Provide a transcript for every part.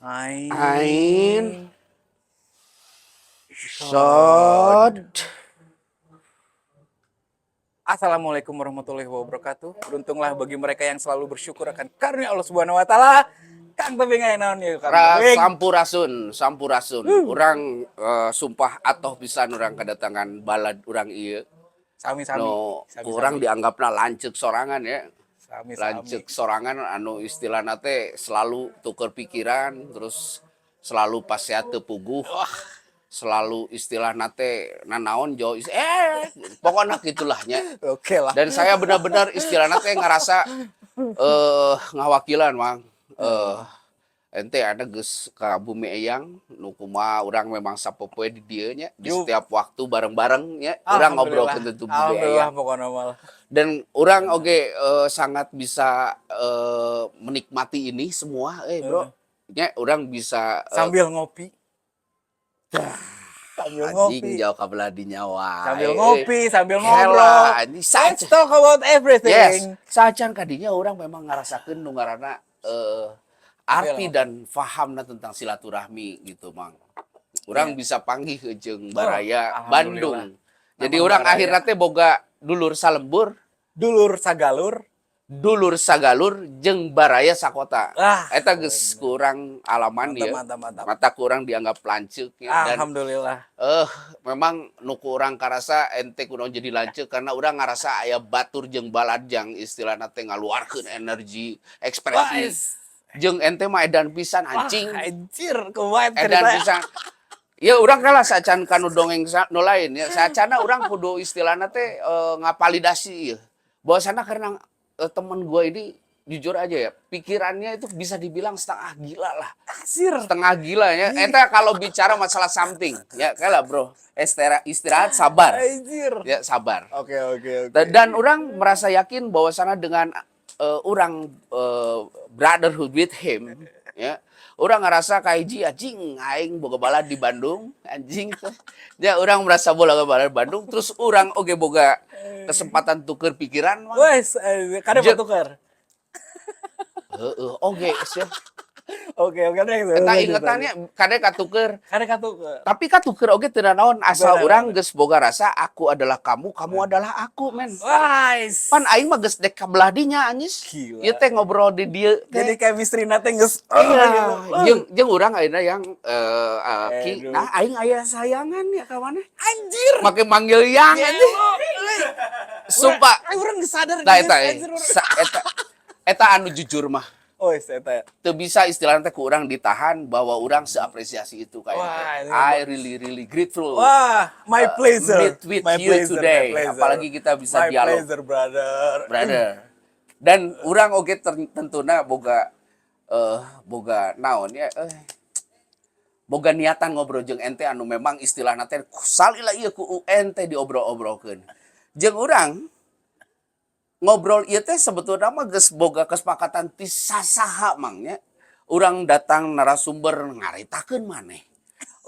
Ain. Ain. Sod. Assalamualaikum warahmatullahi wabarakatuh. Beruntunglah bagi mereka yang selalu bersyukur akan karunia Allah Subhanahu wa taala. Kang tebing aya naon ieu Kang tebing? Sampurasun. Urang sumpah atoh pisan urang kedatangan balad urang ieu. Sami-sami. No, Sami-sami. urang dianggapna lanceuk sorangan ya. Sami-sami. Lanceuk sorangan anu istilahna teh selalu tuker pikiran, terus selalu pasea teu puguh. Selalu istilah nate nanaon jauh pokoknya gitulahnya. Oke lah. Dan saya benar-benar istilah nate ngerasa ngawakilan mang ente ada geus ka bumi eyang nu kumaha urang memang sapopoe di dieu nya di setiap waktu bareng-bareng nya urang ngobrolkeun tentang bumi Alhamdulillah eyang pokoknya malah. dan urang oge sangat bisa menikmati ini semua bro nya urang bisa Sambil ngopi. Sambil ngopi. anjing jauh kabelah di nyawa. Sambil ngopi, sambil ngobrol. Let's talk about everything. Yes, sacan kadinya orang memang ngarasakeun nu ngaranna arti dan fahamna tentang silaturahmi gitu, Mang. Orang bisa panggih ke jeung Baraya Bandung. Jadi orang akhirnya teh boga dulur salembur, dulur sagalur, dulur sagalur jeung Baraya sakota. Eta geus kurang alaman ya. Mata kurang dianggap lanceuk ya. Dan alhamdulillah. Memang nuku orang karasa ente kunaon jadi lanceuk karena orang ngarasa aya batur jeung baladjang istilahna teh ngaluarkeun energi ekspresi. Jeung ente mah edan pisan anjing. Anjir, kumaha edan pisan. Ya urang kalah sacan kanu dongeng nu lain ya. Sacana urang kudu istilahna teh ngapalidasi ya. Bahwasana karena temen gua ini jujur aja ya, pikirannya itu bisa dibilang setengah gila lah. Setengah gila ya. Eta kalau bicara masalah something, ya kalah bro. Istirahat sabar. Ya sabar. Oke. Dan orang merasa yakin bahwasana dengan orang brotherhood with him, ya. Orang ngerasa kayak anjing aing boga balad di Bandung, anjing. Ya orang merasa boga balad di Bandung, terus orang oge boga kesempatan tuker pikiran. Wes, kada tuker. Oke, siap. Oke, Eta ingetannya kade katuker. Tapi katuker oge teu naon asal urang geus boga rasa aku adalah kamu, kamu adalah aku, men. Pan aing mah geus dek kabelah dinya anyis. Ieu teh ngobrol di dieu. Jadi chemistry-na teh geus jeung urang ayeuna yang nah aing aya sayangan ya ka maneh. Anjir. Make manggil yang anjing. Sumpah. Urang geus sadar Eta anu jujur mah. Eta. Teu bisa istilahnya ku urang ditahan bahwa urang seapresiasi itu kayak I really grateful. Wah, my pleasure. Meet with you today. Apalagi kita bisa dialog. My pleasure, brother. Dan urang oge tentuna boga naon ya boga niatan ngobrol jeung ente anu memang istilahna teh salila ieu ku ente diobrol-obrolkeun. Jeung urang ngobrol ieu teh sebetulna mah geus boga kesepakatan ti sasaha mangnya. Urang datang narasumber ngaritakeun maneh.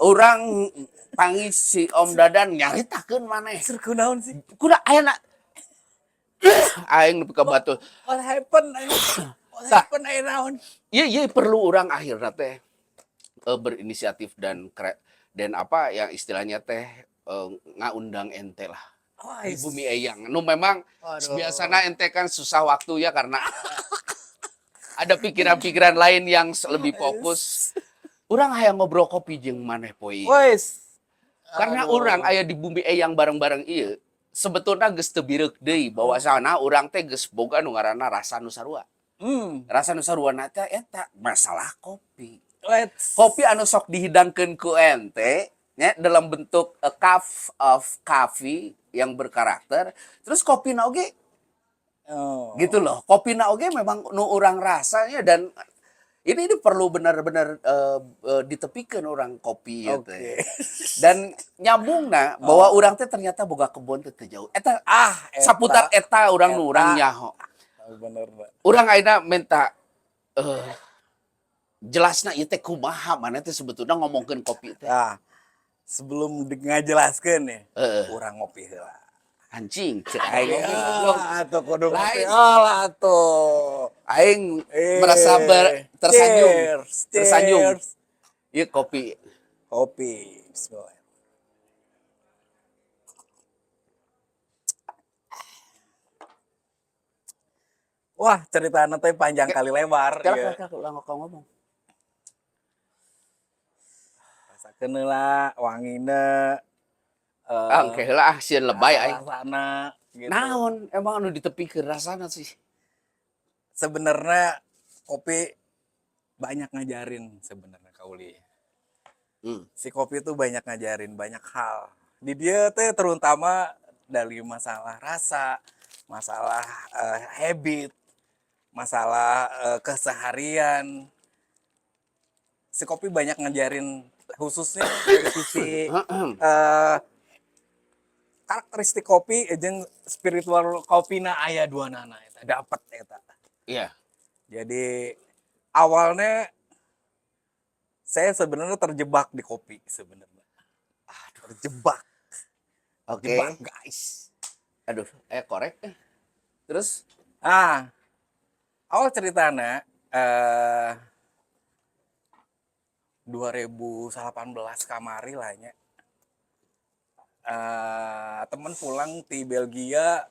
Urang panggil si Om Dadan nyaritakeun maneh. Sur kunaon sih? Kuda ayeuna aing nepi ka batu. What happened aya naon? Iya perlu urang akhirna teh berinisiatif dan apa yang istilahnya teh ngaundang ente lah. Di bumi eyang. Nu memang biasanya ente kan susah waktu ya karena ada pikiran-pikiran lain yang lebih fokus. Urang hayang ngobrol kopi jeung maneh poe. Karena urang aya di bumi eyang bareng-bareng ieu, sebetulna geus teu bireuk deui bahwasana urang teh geus boga nu ngaranna rasa nu sarua. Rasa nu sarua teh eta masalah kopi. Kopi anu sok dihidangkeun ku ente nya dalam bentuk a cup of coffee yang berkarakter, terus kopina oge gitu loh. Kopina oge memang nu urang rasanya dan ini perlu benar-benar ditepikeun orang kopi ya teh. Dan nyambungna bahwa urang teh ternyata boga kebon teh jauh. Eta saputar eta urang nu urang nyaho. Bener. Urang ayeuna minta jelasna ieu teh kumaha maneh teh sebetulna ngomongkeun kopi teh. Sebelum ngajelaskeun ya, urang ngopi heula. Anjing, cek aing oge goblok. Atuh kudu ngerti. Lain. Alah atuh. Aing merasa tersanjung. Cheers. Tersanjung. Cheers. Ieu kopi. Kopi. Bismillah. Wah, cerita teh panjang kali lebar. Kira ulang ngomong. Rasakeun heula wangina. Engke heula sieun lebay aing. Rasana gitu. Naon emang anu ditepikeun rasana sih? Sebenarnya kopi banyak ngajarin sebenarnya kauli. Si kopi itu banyak ngajarin banyak hal. Di dia teh terutama dari masalah rasa, masalah habit, masalah keseharian. Si kopi banyak ngajarin khususnya dari sisi karakteristik kopi jeung spiritual kopina aya duanana eta dapat eta. Iya. Jadi awalnya saya sebenarnya terjebak di kopi sebenarnya. Terjebak. Oke. Terjebak, guys. Aduh, korek. Terus? Awal ceritanya 2018 kamari lah nya. Temen pulang di Belgia,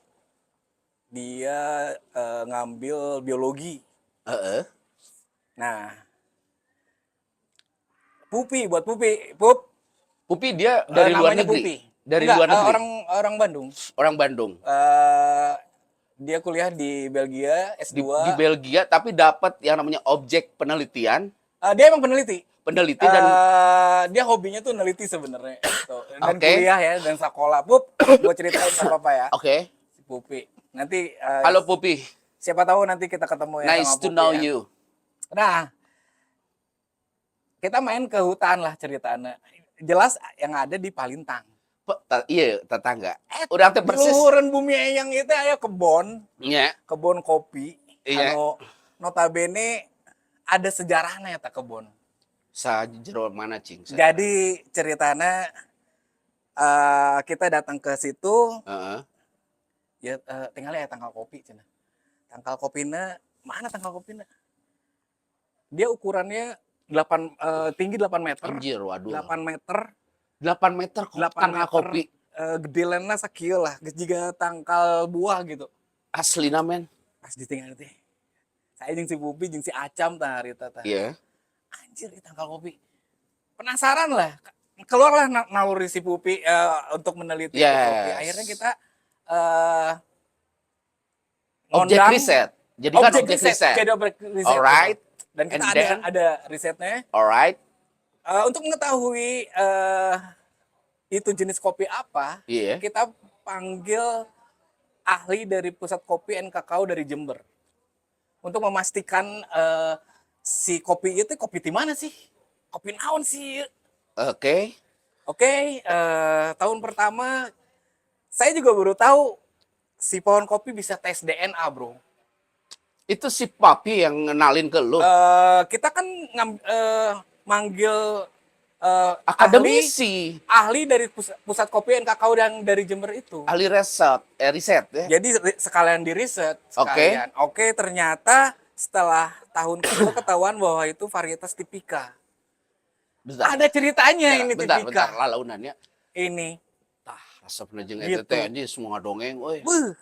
dia ngambil biologi. Nah, buat Pupi dia dari luar namanya negeri. Pupi. Dari Enggak, luar negeri. orang Bandung. Orang Bandung. Dia kuliah di Belgia Di S2. Belgia tapi dapat yang namanya objek penelitian. Dia emang peneliti Dan dia hobinya tuh neliti sebenarnya. Gitu. Dan Oke. kuliah ya dan sekolah. Gue ceritain apa ya. Oke. Si Pupi. Nanti Halo Pupi. siapa tahu nanti kita ketemu ya Nice sama to Pupi know ya. you. Nah, kita main ke hutan lah ceritanya. Jelas yang ada di Palintang. Iya, tetangga. Urang teh persis. Luhureun bumi eyang itu aya kebon, Nya. kebon kopi. Iya. Anu notabene ada sejarahnya eta kebon. Sa jero mana cing? Jadi ceritanya kita datang ke situ, Heeh. ya tinggal ya tangkal kopi cenah. Tangkal kopina, mana tangkal kopina? Dia ukurannya tinggi 8 meter. Anjir, waduh. 8 meter. 8 meter 8 tangkal meter, kopi. Gedelenna sakieu lah, geus jiga tangkal buah gitu. Aslina men. Pas ditinggal teh. Saya jeung si Pupi jeung si Acam tah harita tah. Iya. Anjir, ini tangkal kopi. Penasaran lah. Keluarlah naluri si Pupi untuk meneliti kopi. Akhirnya kita objek riset. Jadi kan objek riset. Jadi objek riset. Alright. Dan kita ada risetnya. Alright. Untuk mengetahui itu jenis kopi apa, Iya. kita panggil ahli dari Pusat Kopi and Kakao dari Jember. Untuk memastikan si kopi itu kopi di mana sih? Kopi naon sih? Oke. Tahun pertama saya juga baru tahu si pohon kopi bisa tes DNA, bro. Itu si Papi yang ngenalin ke lu. Kita kan manggil Akademisi. ahli dari pusat kopi dan kakao yang dari Jember itu. Ahli riset ya. Jadi sekalian di riset. Oke, ternyata setelah tahun kedua ketahuan bahwa itu varietas tipika. Bentar. Ada ceritanya ini Bentar, tipika. lalaunannya. Ini. Tah, resep jeung Gitu. eta teh anjing semua dongeng euy. Buh,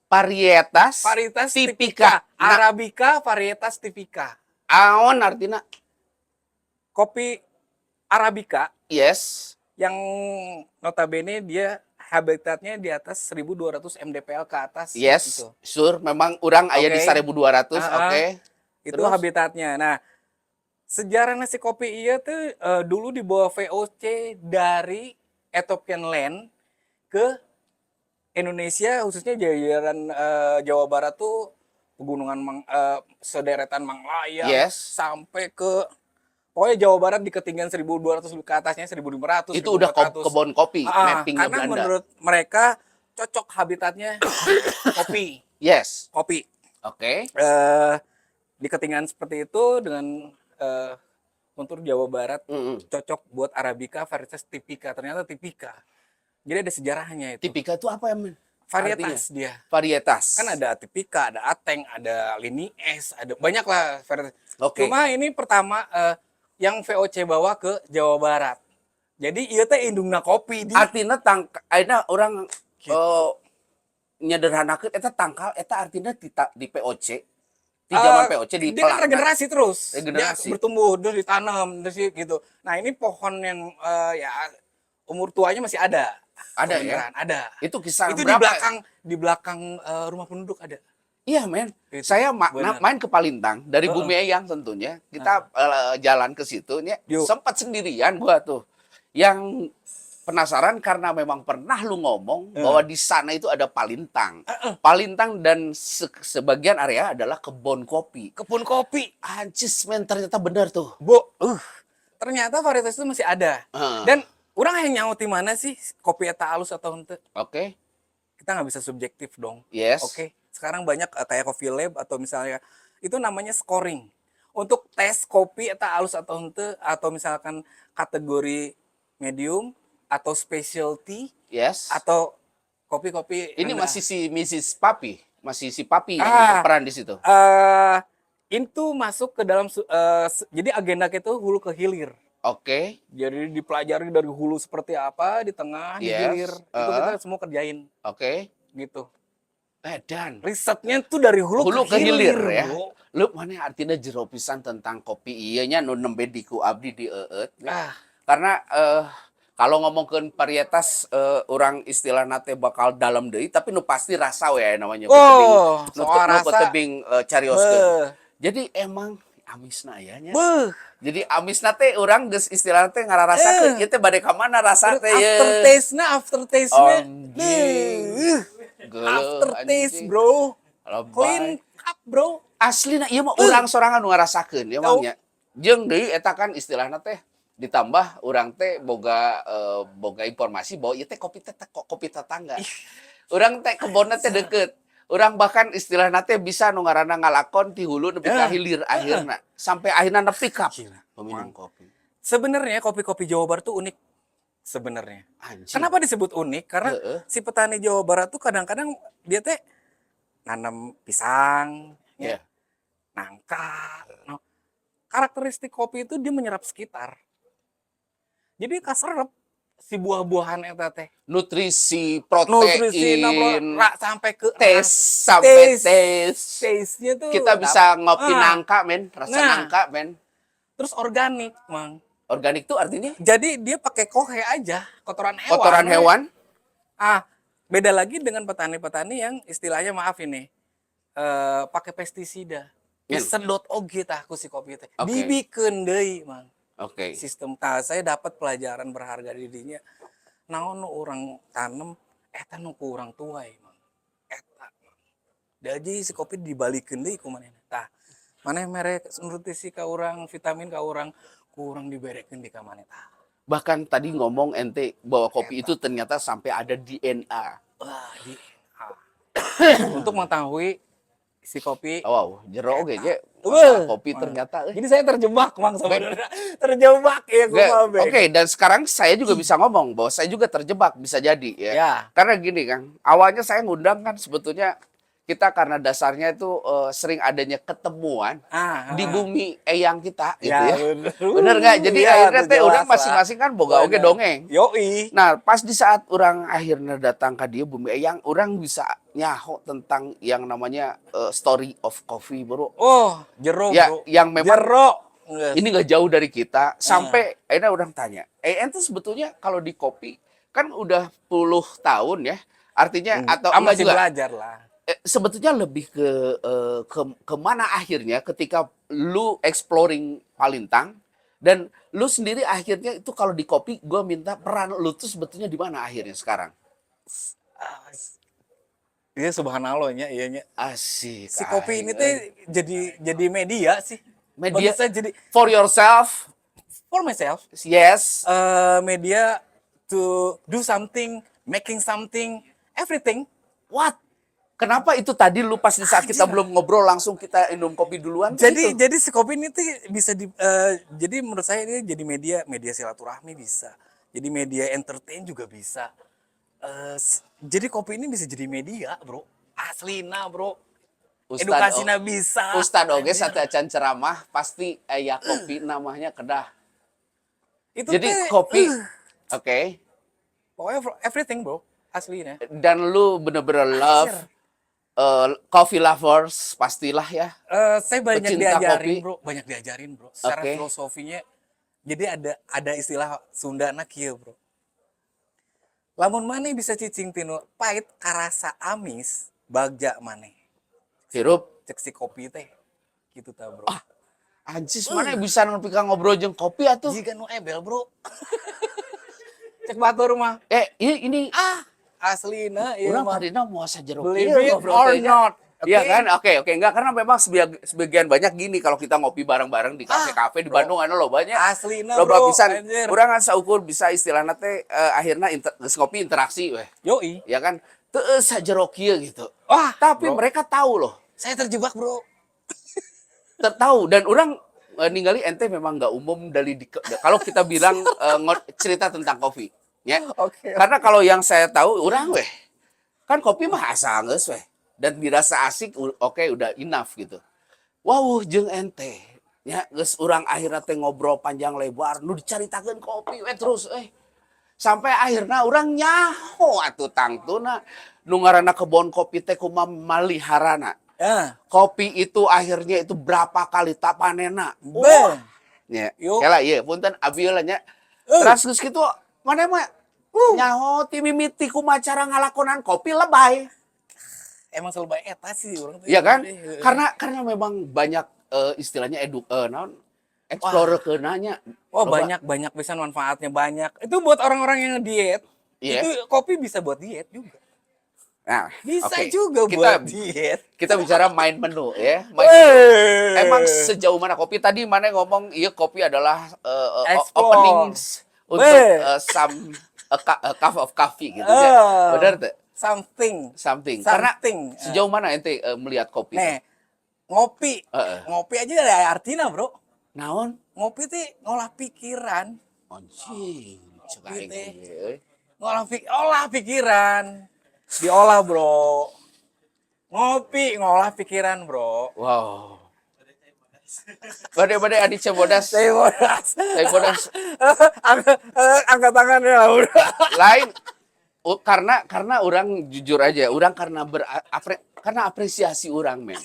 Varietas tipika. Arabica varietas tipika. Aon artina? Kopi Arabica Yes. yang notabene dia habitatnya di atas 1200 mdpl ke atas. Yes. Gitu. Sure, memang urang aya di 1200, oke. Itu Terus? habitatnya. Nah, sejarah nasi kopi iya tuh dulu dibawa VOC dari Ethiopian land ke Indonesia, khususnya jajaran Jawa Barat tuh pegunungan sederetan Manglaya sampai ke pokoknya Jawa Barat di ketinggian 1200 ke atasnya 1500. Itu udah kebun kopi, mappingnya karena Belanda. menurut mereka cocok habitatnya kopi. Yes. Kopi. Oke. Di ketinggian seperti itu dengan kontur Jawa Barat cocok buat Arabica varietas tipika. Ternyata tipika. Jadi ada sejarahnya itu. Tipika itu apa ya, men? Varietas dia. Varietas. Kan ada Atipika, ada Ateng, ada Lini S, ada banyak lah varietas. Oke. Cuma ini pertama yang VOC bawa ke Jawa Barat. Jadi ieu teh indungna kopi di Artinya ayeuna orang Gitu. nyederhanakeun eta tangkal eta artinya di POC. Di zaman POC di dia kan pelakna. regenerasi terus. Regenerasi. Dia bertumbuh, terus ditanam, terus gitu. Nah, ini pohon yang ya umur tuanya masih ada. Ada ya? Kebenaran, ada. Itu kisah Itu berapa? di belakang rumah penduduk ada. Iya men, Itu, saya benar. main ke Palintang dari Bumi Eyang tentunya. Kita jalan ke situ, Yuk. sempat sendirian gua tuh. Yang penasaran karena memang pernah lu ngomong bahwa di sana itu ada Palintang. Palintang dan sebagian area adalah kebun kopi. Kebun kopi. Ancis men, ternyata benar tuh. Ternyata varietas itu masih ada. Heeh. Dan orang yang nyauti mana sih kopi eta halus atau henteu? Oke, Kita nggak bisa subjektif dong. yes. Oke, sekarang banyak kayak Coffee Lab atau misalnya itu namanya scoring. Untuk tes kopi eta halus atau henteu atau misalkan kategori medium atau specialty Yes. atau kopi-kopi Ini rendah. masih si Mrs. Papi, masih si Papi yang Ah. berperan di situ. Itu masuk ke dalam jadi agenda kita hulu ke hilir. Oke, Jadi dipelajari dari hulu seperti apa, di tengah, di Yes. hilir. Itu kita semua kerjain oke. gitu. Dan Risetnya tuh dari hulu, hulu ke hilir ya. bro. Lu mana artinya jero pisan tentang kopi ieu nya nu nembe di ku abdi di eut. Karena kalau ngomongkeun varietas orang istilah nate bakal dalam deui tapi nu pasti rasa we namanya Oh, nu soal rasa. tebing carioskeun. Jadi emang amisna aya nya. Jadi amisna teh urang geus istilah teh ngararasakeun ieu teh bade ka mana rasa teh ye. Aftertaste-nya. Aftertaste, bro. Clean cup, bro. Aslina ieu mah urang sorangan nu ngarasakeun ya Mang nya. Jeung deui eta kan istilahna teh ditambah urang teh boga informasi bahwa ieu teh kopi tetangga. Urang teh kebonna teh deukeut. Urang bahkan istilahna teh bisa nu ngaranna ngalakon ti hulu nepi ka hilir akhirna. Sampai akhirna nepi ka peminum kopi. Sebenarnya kopi-kopi Jawa Barat tuh unik sebenarnya. Anjing. Kenapa disebut unik? Karena si petani Jawa Barat tuh kadang-kadang dia teh nanam pisang, Iya. nangka. Nah, karakteristik kopi itu dia menyerap sekitar. Jadi kaserep si buah-buahan eta teh. Nutrisi, Nutrisi protein, sampai ke sampai tes. taste-nya tuh Kita bisa ngopi Ah. nangka, men. Rasa Nah. nangka, men. terus organik, Mang. Organik tuh artinya Jadi dia pakai kohe aja, kotoran hewan. kotoran hewan. Beda lagi dengan petani-petani yang istilahnya maaf ini pakai pestisida. Disedot oge tah ku si kopi teh. Oke. Dibikeun deui, Mang. Oke. Sistem saya dapat pelajaran berharga di dinya. Naon nu urang tanem eta nu ku urang tuai, Mang. Eta. Jadi si kopi dibalikeun deui ku manehna. Tah, maneh mere nutrisi ka urang, vitamin ka urang, ku urang diberekeun di ka maneh tah. Bahkan tadi ngomong ente bahwa kopi itu ternyata sampai ada DNA. Untuk mengetahui si kopi. Wow, jero oge ge. Kopi ternyata. Jadi saya terjebak, Mang, sebenarnya. Terjebak ya Oke, dan sekarang saya juga bisa ngomong bahwa saya juga terjebak bisa jadi ya. Ya. Karena gini Kang, awalnya saya ngundang kan sebetulnya kita karena dasarnya itu sering adanya ketemuan di bumi eyang kita gitu ya. Bener nggak? Jadi akhirnya teh orang masing-masing kan boga oge dongeng. Yoi. Nah, pas di saat orang akhirnya datang ke dia bumi eyang, orang bisa nyaho tentang yang namanya story of coffee, bro. Oh, jero, Ya, bro. yang memang Jero. ini nggak jauh dari kita. Sampai akhirnya orang tanya, ente sebetulnya kalau di kopi kan udah puluh tahun ya. Artinya atau enggak masih juga belajar lah. sebetulnya lebih ke mana akhirnya ketika lu exploring Palintang dan lu sendiri akhirnya itu kalau di kopi gue minta peran lu tuh sebetulnya di mana akhirnya sekarang? Iya subhanallahnya, iyanya. Asik. Si kopi ini teh jadi media sih. Media Bagi saya jadi for yourself. for myself. Yes. Media to do something, making something, everything. What? Kenapa itu tadi lu pas di saat kita belum ngobrol langsung kita minum kopi duluan? Jadi si kopi ini tuh bisa jadi menurut saya ini jadi media silaturahmi bisa. Jadi media entertain juga bisa. Jadi kopi ini bisa jadi media, bro. Aslina, bro. Ustad Edukasinya bisa. Ustad oge Anjir. sate acan ceramah pasti aya kopi namanya kedah. Itu Jadi teh, kopi, oke. pokoknya everything, bro. Aslinya. Dan lu bener-bener love Anjir. coffee lovers pastilah ya. Saya banyak Pecinta diajarin, kopi. bro. Banyak diajarin, bro. Secara Oke. filosofinya. Jadi ada istilah Sundana kieu, bro. Lamun maneh bisa cicing tinu pahit karasa amis, bagja maneh. Hirup. Cek si kopi teh. Gitu ta, bro. Anjis mana bisa nepi ka ngobrol jeung kopi atuh. Jika nu ebel, bro. Cek batur mah. Ini Aslina, iya urang mah. tadina moal sajeruk Believe ieu it ngobrol or teh nya. not. Iya Oke? kan? Oke, enggak karena memang sebagian banyak gini kalau kita ngopi bareng-bareng di kafe-kafe di bro. Bandung anu loba nya. Aslina, Loba bro. pisan. Anjir. Urang kan saukur bisa istilahna teh akhirna geus ngopi interaksi weh. Yoi. Ya kan? Teu sajerok ieu gitu. Wah, Tapi bro. mereka tahu loh. Saya terjebak, bro. Tahu dan orang ningali ente memang nggak umum dari kalau kita bilang cerita tentang kopi ya. Oke. Karena kalau yang saya tahu orang weh kan kopi mah asa geus weh dan dirasa asik oke udah enough gitu. Wow jeung ente ya geus urang akhirnya teh ngobrol panjang lebar nu dicaritakeun kopi we terus sampai akhirnya orang nyaho atuh tangtuna nu ngaranna kebon kopi teh kumaha maliharana. Ya. Kopi itu akhirnya itu berapa kali tak panena. Wah. Ya, Yuk. kela ieu punten abi heula nya. Terus geus kitu mana mah nyaho ti mimiti kumaha cara ngalakonan kopi lebay. Emang selalu baik eta sih orang tuh. Iya kan? Karena memang banyak istilahnya naon explore keunanya. Oh, banyak bisa manfaatnya banyak. Itu buat orang-orang yang diet. Iya. Itu kopi bisa buat diet juga. Nah, Bisa oke. juga buat kita diet. kita bicara main menu ya. Main menu. Emang Emang sejauh mana kopi tadi mana ngomong iya kopi adalah Explore. openings untuk some a cup of coffee gitu ya. Benar tuh? something. Karena Something. sejauh mana ente melihat kopi? Nih, ngopi. Heeh. Ngopi aja ada artinya, bro. Naon? Ngopi teh ngolah pikiran. Anjing, cek Kopi aing teh. euy. Olah pikiran. Diolah, bro. Ngopi, ngolah pikiran, bro. Wow. Bade Adi Cebodas. Saya bodas. Cebodas Angkat tangannya lah udah. lain karena orang jujur aja, orang karena apresiasi orang men.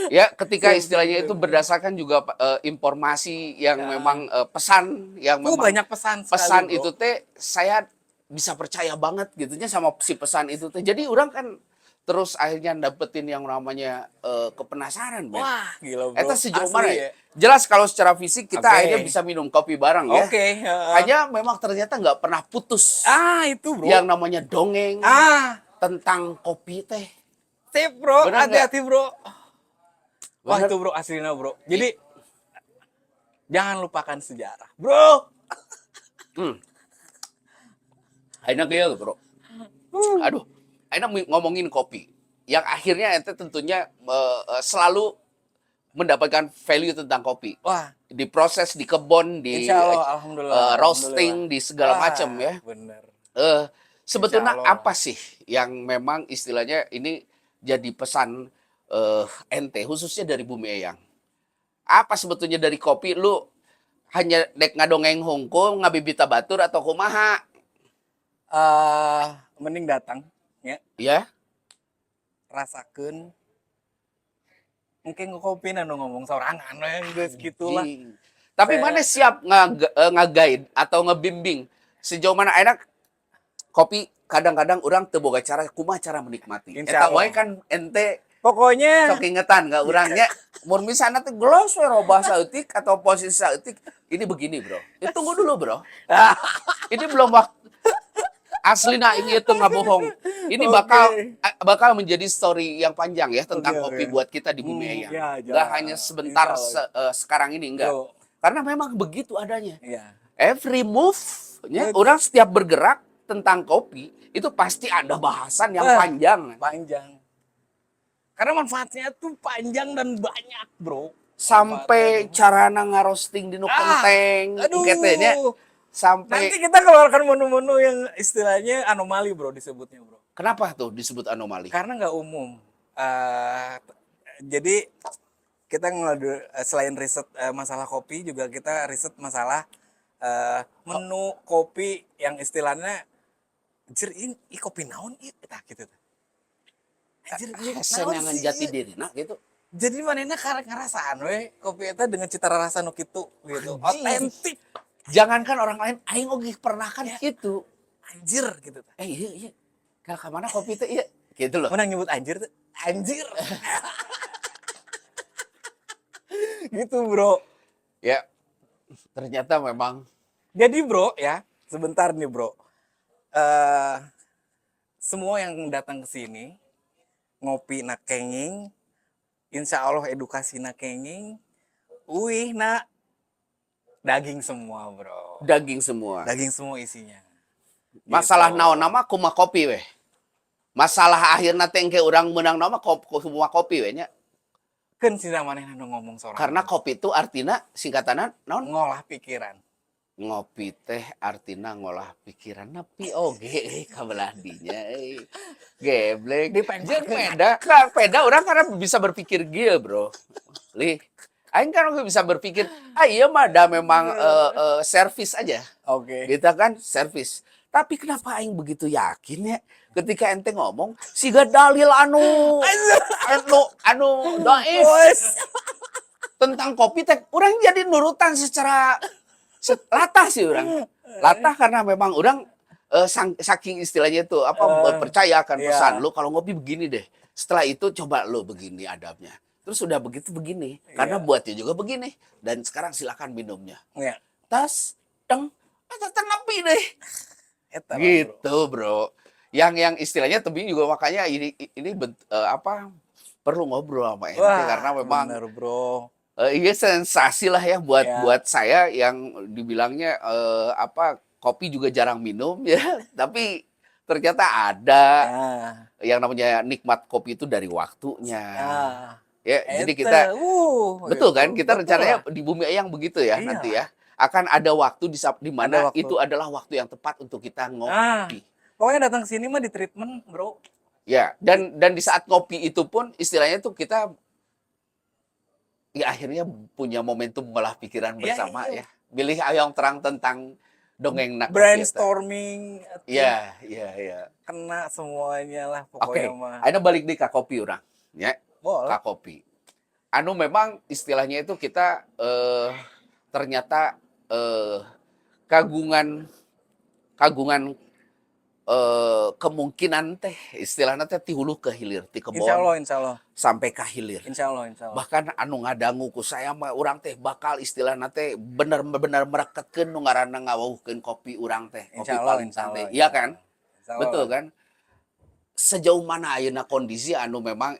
Ya, ketika istilahnya itu berdasarkan juga informasi yang memang pesan yang memang Banyak pesan sekali, pesan bro. itu teh saya bisa percaya banget gitunya sama si pesan itu teh. Jadi orang kan terus akhirnya dapetin yang namanya kepenasaran men. Wah, gila, bro. Eta sejauh Asli mana ya. ya? Jelas kalau secara fisik kita Oke. akhirnya bisa minum kopi bareng ya. Oke. Hanya memang ternyata nggak pernah putus Itu, bro. yang namanya dongeng tentang kopi teh. Sip, bro. Bener nggak? Hati-hati, bro. Wah, Bener. itu, bro. Aslinya, bro. Jadi, jangan lupakan sejarah, bro. Enak ya bro. Aduh, enak ngomongin kopi. Yang akhirnya ente tentunya selalu mendapatkan value tentang kopi. Wah, Di proses, di kebon, di insya Allah, alhamdulillah. roasting, di segala Wah, macam ya. Bener. Sebetulnya Insya Allah. apa sih yang memang istilahnya ini jadi pesan ente khususnya dari Bumi Eyang? Apa sebetulnya dari kopi lu hanya dek ngadongeng hungkul, ngabibita batur atau kumaha? Mending datang, ya. Ya. Rasakeun. Mungkin ngopi anu ngomong sorangan geus gitulah. Tapi mana siap nge-guide atau ngebimbing sejauh mana enak kopi kadang-kadang orang teu boga cara kumaha cara menikmati. Insya Eta Allah. wae kan ente Pokoknya sok ingetan ka urangnya mun misalna teh gelos we robah saeutik atau posisi saeutik ini begini bro. Tunggu dulu bro. Ini belum waktu aslina ini itu nggak bohong. Ini bakal menjadi story yang panjang ya tentang kopi buat kita di Bumi Eyang. ya, Nggak hanya sebentar sekarang ini enggak. Yo. Karena memang begitu adanya. Iya. Every move nya orang setiap bergerak tentang kopi itu pasti ada bahasan yang panjang. Panjang. Karena manfaatnya tuh panjang dan banyak, bro. Sampai carana ngarosting di nu kenteng, Aduh. ketenya. sampai Nanti kita keluarkan menu-menu yang istilahnya anomali bro disebutnya bro. kenapa tuh disebut anomali? Karena nggak umum. Jadi kita selain riset masalah kopi juga kita riset masalah menu kopi yang istilahnya anjir ini kopi naon ieu tah gitu. Anjir ieu Hesen naon yang sih jati ieu? diri gitu. Jadi manehna karek ngarasaan we kopi eta dengan cita rasa nu kitu gitu. Otentik. Jangankan orang lain, aing oge pernah kan gitu. Anjir gitu. Iya. Ka mana kopi teh iya. Gitu loh. Mana nyebut anjir tuh? Anjir. Gitu bro. Ya, ternyata memang Jadi bro ya, sebentar nih bro. Semua yang datang ke sini ngopi nak kenging, insya Allah edukasi nak kenging, wih nak daging semua bro. daging semua. Daging semua isinya. Masalah Gitu. naon nama kumaha kopi weh. Masalah akhirna teh engke urang meunang nama semua kopi we nya. Kan sih manehna nu ngomong sorangan. Karena kopi itu artinya singkatanna naon? ngolah pikiran. Ngopi teh artina ngolah pikiran nepi oge kabelah dinya geblek jeung peda orang karena bisa berpikir gieu bro lih aing kan bisa berpikir ieu mah da memang servis aja Oke. kita kan servis tapi kenapa aing begitu yakin ya ketika ente ngomong siga dalil anu dhaif tentang kopi teh urang jadi nurutan secara latah sih orang latah karena memang orang saking istilahnya itu percaya akan pesan lu kalau ngopi begini deh setelah itu coba lu begini adabnya terus sudah begitu begini karena buatnya juga begini dan sekarang silakan minumnya tas deng nepi deh Eta gitu bro yang istilahnya tebing juga makanya ini perlu ngobrol sama ente karena memang bener, bro. Iya sensasi lah ya buat saya yang dibilangnya kopi juga jarang minum ya tapi ternyata ada yang namanya nikmat kopi itu dari waktunya ya jadi kita betul kan kita rencananya di Bumi Eyang begitu ya nanti ya akan ada waktu di mana itu adalah waktu yang tepat untuk kita ngopi pokoknya datang ke sini mah di treatment bro ya dan di saat kopi itu pun istilahnya tuh kita ya akhirnya punya momentum mengolah pikiran bersama ya. Pilih yang terang tentang dongeng nak brainstorming. Iya. Kena semuanya lah pokoknya mah. Aina balik di ka kopi urang, ya. Boleh. Ka kopi. Anu memang istilahnya itu kita ternyata kagungan kemungkinan teh istilahnya teh ti hulu ke hilir ti kebon insya Allah sampai ka hilir insya Allah bahkan anu ngadangu ku saya mah urang teh bakal istilahnya teh bener-bener mereketkeun nu ngaranna ngawuhkeun kopi urang teh kopi paling santai iya kan betul kan sejauh mana ayeuna kondisi anu memang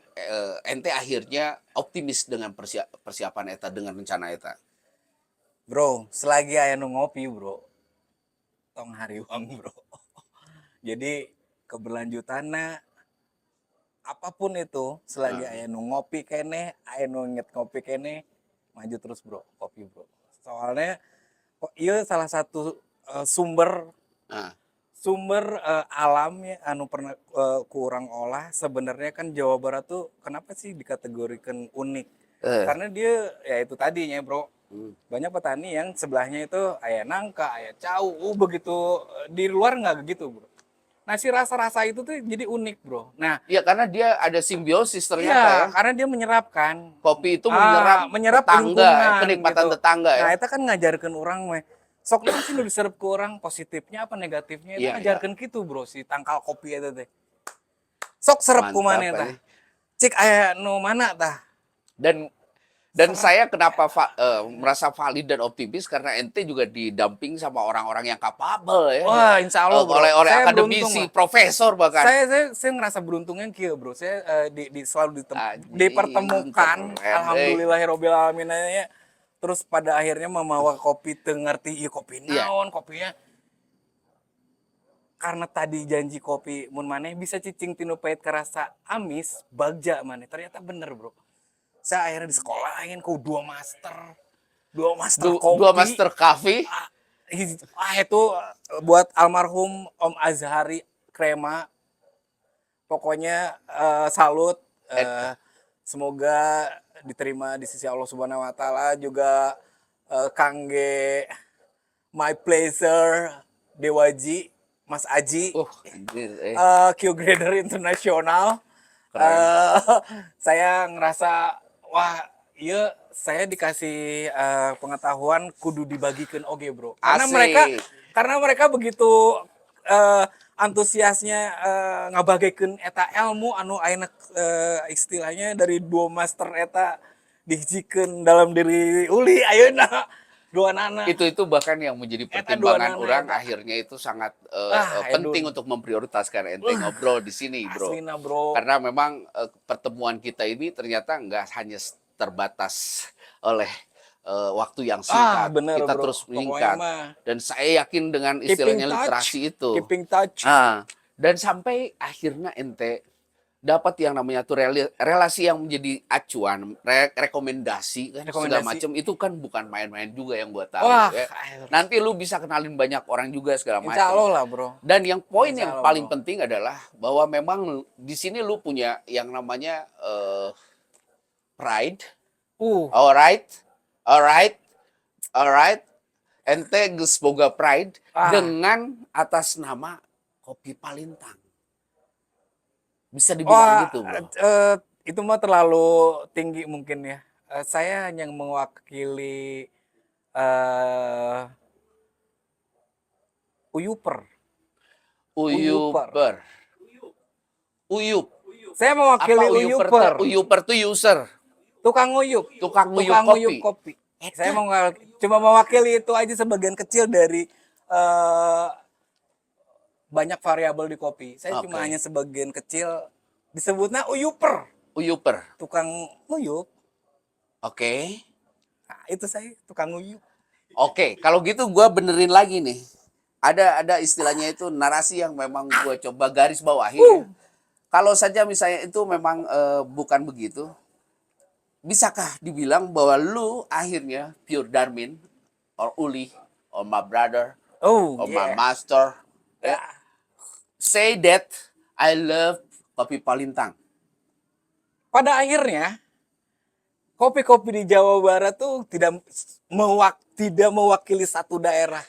ente akhirnya optimis dengan persiapan eta dengan rencana eta bro selagi aya nu ngopi bro tong hariwang bro. Jadi keberlanjutannya apapun itu selagi aya nu ngopi kene, aya nu nget ngopi kene, maju terus bro, kopi bro. Soalnya ieu salah satu sumber alam ya anu pernah kurang olah sebenarnya kan Jawa Barat tuh kenapa sih dikategorikan unik? Karena dia ya itu tadinya bro. Banyak petani yang sebelahnya itu aya nangka, aya cau, begitu di luar nggak begitu bro. Nah si rasa-rasa itu tuh jadi unik bro. Nah iya karena dia ada simbiosis ternyata karena dia menyerapkan. Kopi itu menyerap tetangga, kenikmatan gitu. tetangga ya. Nah itu kan ngajarkan orang weh. Sok nanti lu diserap ke orang positifnya apa negatifnya itu ngajarkan gitu bro si tangkal kopi itu teh. Sok serap ku mana tah. Cik aya nu mana tah. Dan saya kenapa merasa valid dan optimis karena ente juga didamping sama orang-orang yang kapabel ya. Wah, insya Allah bro. Oleh akademisi, profesor bahkan. Saya ngerasa beruntungnya kieu bro. Saya selalu dipertemukan. Alhamdulillahirobbil alamin ya. Terus pada akhirnya membawa kopi teu ngerti ieu kopi naon, kopinya. Karena tadi janji kopi mun maneh bisa cicing tinu pahit karasa amis, bagja maneh. Ternyata bener bro. Saya akhirnya di sekolahin ku dua master kopi. Dua master coffee. Itu buat almarhum Om Azhari Krema. Pokoknya salut. Semoga diterima di sisi Allah Subhanahu wa taala. Juga Kangge My Pleasure Dewaji, Mas Aji, Anjir, Q Grader Internasional. Saya ngerasa wah, iya saya dikasih pengetahuan kudu dibagikan oge, bro. Asik. Karena mereka begitu antusiasnya ngabagikeun eta ilmu anu ayeuna istilahnya dari dua master eta dihijikeun dalam diri uli ayeuna dua nana. Itu bahkan yang menjadi Eta dua pertimbangan nana orang eta. akhirnya itu sangat Edun. penting untuk memprioritaskan ente ngobrol di sini, bro. Aslina, bro. Karena memang pertemuan kita ini ternyata nggak hanya terbatas oleh waktu yang singkat, Bener, kita bro. terus Pokoknya meningkat. mah Dan saya yakin dengan istilahnya literasi itu. Keeping touch. Dan sampai akhirnya ente dapat yang namanya tuh relasi yang menjadi acuan, rekomendasi kan segala macam itu kan bukan main-main juga yang gua tahu. Wah, Ya. Nanti lu bisa kenalin banyak orang juga segala Insya Allah macam. lah, bro. Dan yang poin Insya yang Allah, paling bro. penting adalah bahwa memang di sini lu punya yang namanya pride. Alright, alright, alright. Ente geus boga pride dengan atas nama Kopi Palintang. Bisa dibilang gitu, bro. Itu mah terlalu tinggi mungkin ya. Saya hanya mewakili Uyuper. Uyuper. Uyup. Saya mewakili Apa Uyuper? Uyuper. Uyuper tuh user. Tukang uyup. Tukang uyup kopi. Saya cuma mewakili itu aja sebagian kecil dari banyak variabel di kopi. Saya cuma hanya sebagian kecil disebutnya Uyuper. Uyuper. Tukang uyup. Oke. Nah, itu saya tukang uyup. Oke, kalau gitu gua benerin lagi nih. Ada istilahnya itu narasi yang memang gua coba garis bawahi. Kalau saja misalnya itu memang bukan begitu, bisakah dibilang bahwa lu akhirnya pure Darmin or Uli or my brother or my master say that I love Kopi Palintang? Pada akhirnya kopi-kopi di Jawa Barat tuh tidak mewakili satu daerah.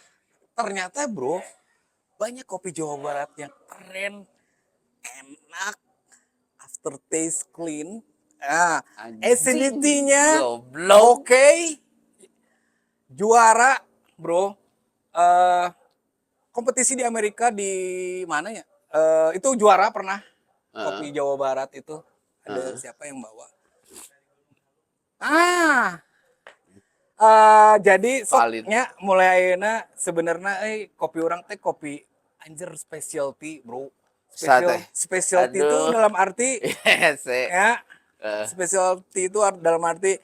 Ternyata, bro, banyak kopi Jawa Barat yang keren, enak, aftertaste clean, acidity-nya oke, juara, bro. Kompetisi di Amerika di mana ya? Itu juara pernah kopi Jawa Barat itu. Ada siapa yang bawa? Jadi soknya mulai ayeuna sebenarnya kopi orang teh kopi anjir specialty, bro. Specialty itu dalam arti ya. Specialty itu dalam arti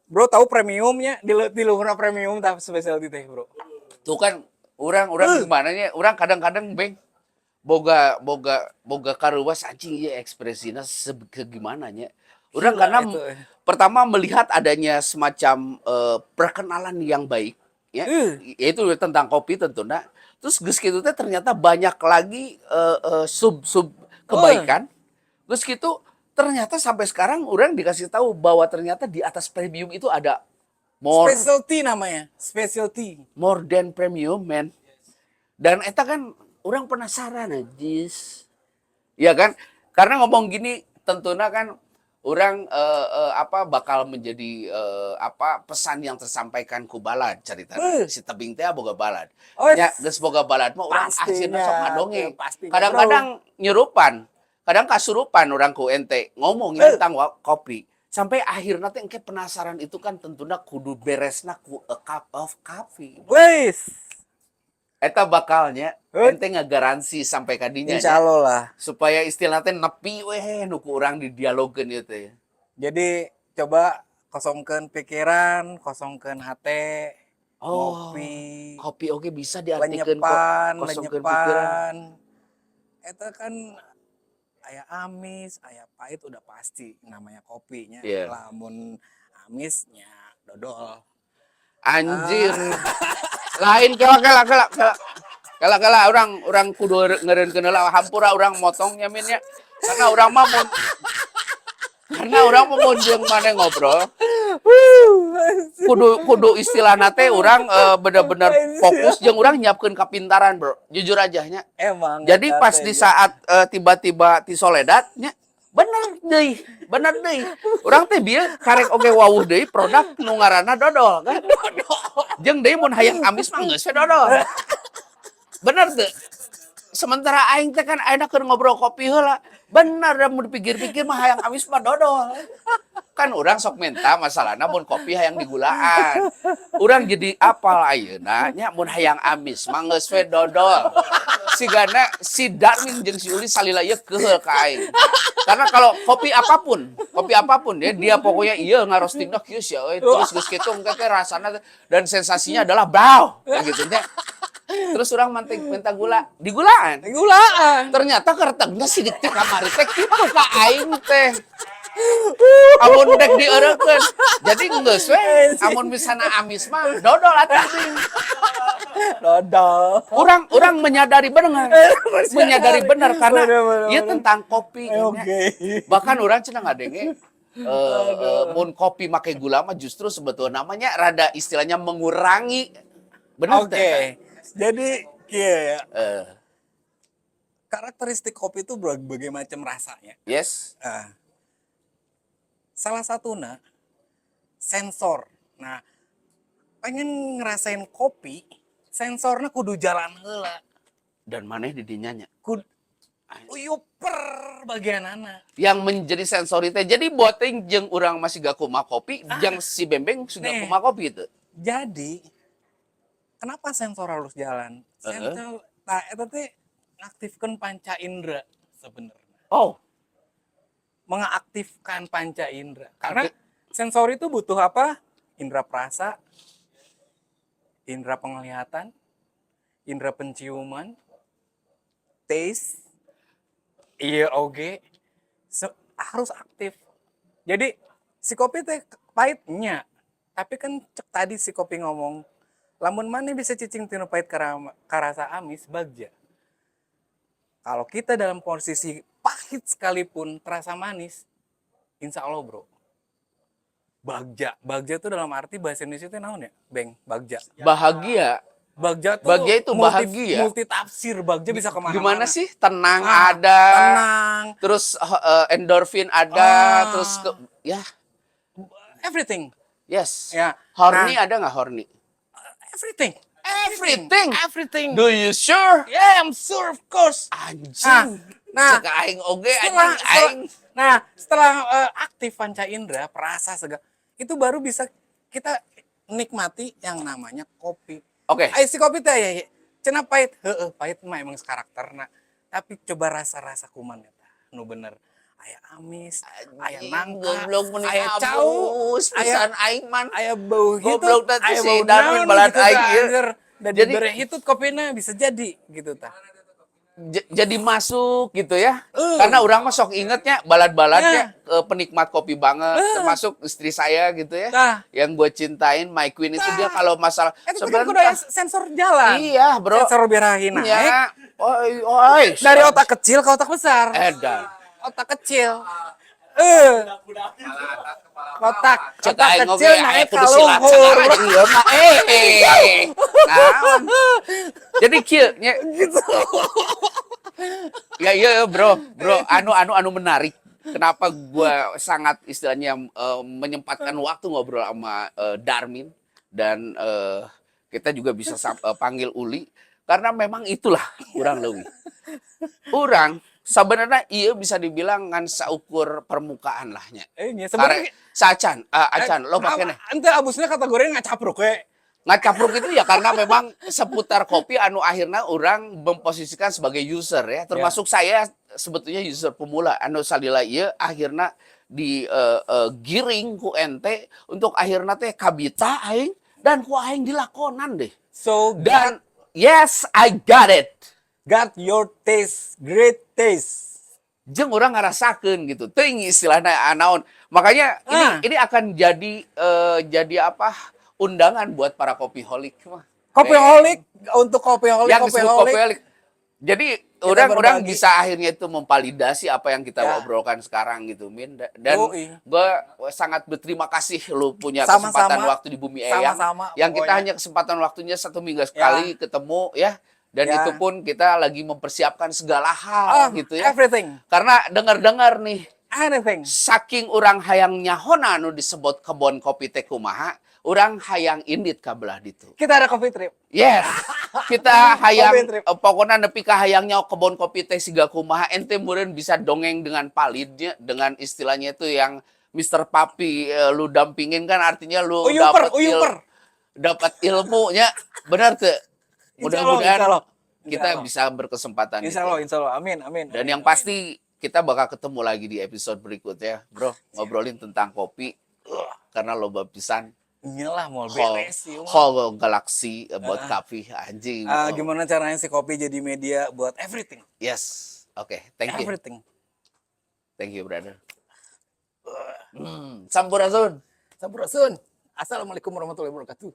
bro tahu premiumnya di luar premium tapi specialty teh, bro. Tuh kan orang gimana nya? Orang kadang-kadang beng boga karuas anjing ya ekspresinya gimana nya. Orang karena pertama melihat adanya semacam perkenalan yang baik ya, yaitu tentang kopi tentunya. Terus geus kitu teh ternyata banyak lagi sub kebaikan. Terus gitu ternyata sampai sekarang orang dikasih tahu bahwa ternyata di atas premium itu ada specialty namanya, specialty. More than premium, man. Dan eta kan orang penasaran ajis. Ya kan? Karena ngomong gini tentunya kan orang bakal menjadi pesan yang tersampaikan ku balad cerita si tebing teh boga balad nya geus boga balad mah urang akhirna sok ngadongeng kadang-kadang nyurupan kadang kasurupan orang ku ente ngomongin tentang kopi sampai akhirnya teh engke penasaran itu kan tentunya kudu beresna ku a cup of coffee eta bakalnya ente ngagaransi sampai kadinya Insya Allah lah supaya istilahnya nepi weh nuku orang di dialogen itu ya. Jadi coba kosongkan pikiran, kosongkan hati, kopi oke bisa diartikan kosongkan pikiran. Itu kan aya amis, aya pahit udah pasti namanya kopinya. Lamun amisnya dodol. Anjir. Lain kela orang kudu ngeureunkeun heula hampura orang motongnya min nya. Karena orang mau jeung maneh ngobrol. Kudu istilahna teh urang bener-bener fokus jeung urang nyiapkeun kapintaran, Bro. Jujur aja nya. Emang. Jadi pas di saat tiba-tiba ti Soledad nya bener deui. Urang teh bieu karek oge wawuh deui produk nu ngaranna dodol kan. Jeung deui mun hayang amis mah geus we dodol. Bener teu? Sementara aing teh kan ayeuna keur ngobrol kopi heula. Bener da mun dipikir-pikir mah hayang amis mah dodol. Kan urang sok menta masalahna mun kopi hayang digulaan. Urang jadi apal ayeuna nya mun hayang amis mah geus we dodol. Sigana si Darmin jeung si Uli salila ieu keheul ka aing. Karena kalau kopi apapun ya dia pokoknya ieu ngarostingna kieu sia euy terus geus kitu engke teh rasana dan sensasinya adalah bau gitu nya. Terus orang minta gula, digulaan. Ternyata kertegna sidik teh kamari teh kitu ka aing teh. Amun dek dieurekeun. Jadi geus we amun misalna amis mah dodol atuh teh. Dodol. Orang menyadari benar karena ieu tentang kopi. Bahkan orang cenah ngadenge mun kopi make gula mah justru sebetulnya namanya rada istilahnya mengurangi. Benar teh. Jadi ya, karakteristik kopi itu berbagai macam rasanya. Yes. Salah satunya sensor. Nah, pengen ngerasain kopi, sensornya kudu jalan heula. Dan maneh di dinya nya. Per bagian anak. Yang menjadi sensori teh. Jadi buat jeung urang masih gak kumaha kopi, jeung si Bembeng sudah kumaha kopi itu. Jadi kenapa sensor harus jalan? Sensor, nah itu teh ngaktifkan panca indera sebenarnya. Oh, mengaktifkan panca indera. Karena sensor itu butuh apa? Indera perasa, indera penglihatan, indera penciuman, taste, iya oge, harus aktif. Jadi si kopi teh pahitnya, tapi kan cek tadi si kopi ngomong lamun mana bisa cicing tinu pahit karasa amis bagja. Kalau kita dalam posisi pahit sekalipun terasa manis, insya Allah bro. Bagja itu dalam arti bahasa Indonesia itu naon ya, Beng? Bagja. Bahagia. Bagja itu bahagia. Multi tafsir bagja bisa kemana-mana. Gimana sih? Tenang ada. Tenang. Terus endorfin ada. Terus ya. Everything. Yes. Ya. Horny ada nggak horny? Everything. Do you sure? Yeah, I'm sure of course. Anjing. Nah, aing oge aing. Nah, setelah aktif panca indera, perasa segala, itu baru bisa kita nikmati yang namanya kopi. Oke. Si kopi teh ya, cenah pahit, pahit mah emang karakterna. Tapi coba rasa-rasa kuman eta, nu bener. Aya amis, aya nangka, aya caus, pisan aing man. Aya bau hitut, goblok teh si Darwin balat aing ieu. Dan jadi hitut kopinya bisa jadi gitu tah. Jadi masuk gitu ya. Karena orang mah sok ingetnya balad-baladnya penikmat kopi banget, termasuk istri saya gitu ya. Yang gue cintain My Queen itu dia kalau masalah sebenarnya sensor jalan. Iya, Bro. Sensor birahi naik. Ya. Oi. Dari otak kecil ke otak besar. Edan. Otak kecil. Otak kecil naik ke luhur. Jadi kieu nya gitu. Ya bro, anu menarik. Kenapa gua sangat istilahnya menyempatkan waktu ngobrol sama Darmin dan kita juga bisa panggil Uli karena memang itulah kurang lebih. Orang sebenarnya iya bisa dibilang ngan saukur permukaan lahnya. Sebenarnya acan lo pakai nih. Ente abusnya kategorinya ngacapruk we. Ngacapruk itu ya karena memang seputar kopi anu akhirnya orang memposisikan sebagai user ya. Termasuk saya sebetulnya user pemula anu salila ieu akhirnya di giring ku ente untuk akhirnya teh kabita aing dan ku aing dilakonan deh. So dan yes I got it. Got your taste, great taste. Jeung orang ngarasakeun gitu. Teuing istilahna anaon. Makanya ini akan jadi apa? Undangan buat para kopiholik mah. Kopiholik untuk kopiholik, yang disebut kopiholik. Jadi orang bisa akhirnya itu memvalidasi apa yang kita obrolkan sekarang gitu, Min. Dan gue sangat berterima kasih lu punya kesempatan waktu di Bumi Eyang. Yang kita hanya kesempatan waktunya 1 minggu sekali ketemu ya. Dan itu pun kita lagi mempersiapkan segala hal gitu ya. Everything. Karena dengar-dengar nih, anything. Saking orang hayang nyahona nu disebut kebon kopi teh kumaha, orang hayang indit kabelah ditu. Kita ada coffee trip. Yes. Kita hayang pokoknya nepi ka hayangnya kebon kopi teh siga kumaha ente meureun bisa dongeng dengan palidnya, dengan istilahnya itu yang Mr. Papi lu dampingin kan artinya lu dapat ilmunya. Benar tuh. Mudah-mudahan kita bisa berkesempatan. Insya Allah. Amin. Dan yang pasti kita bakal ketemu lagi di episode berikutnya, bro. Ngobrolin tentang kopi. Karena loba pisan. Iyalah mau beres sih. Whole galaxy about coffee, anjing. Gimana caranya si kopi jadi media buat everything? Yes. Oke, thank you. Everything. Thank you, brother. Sampurasun. Assalamualaikum warahmatullahi wabarakatuh.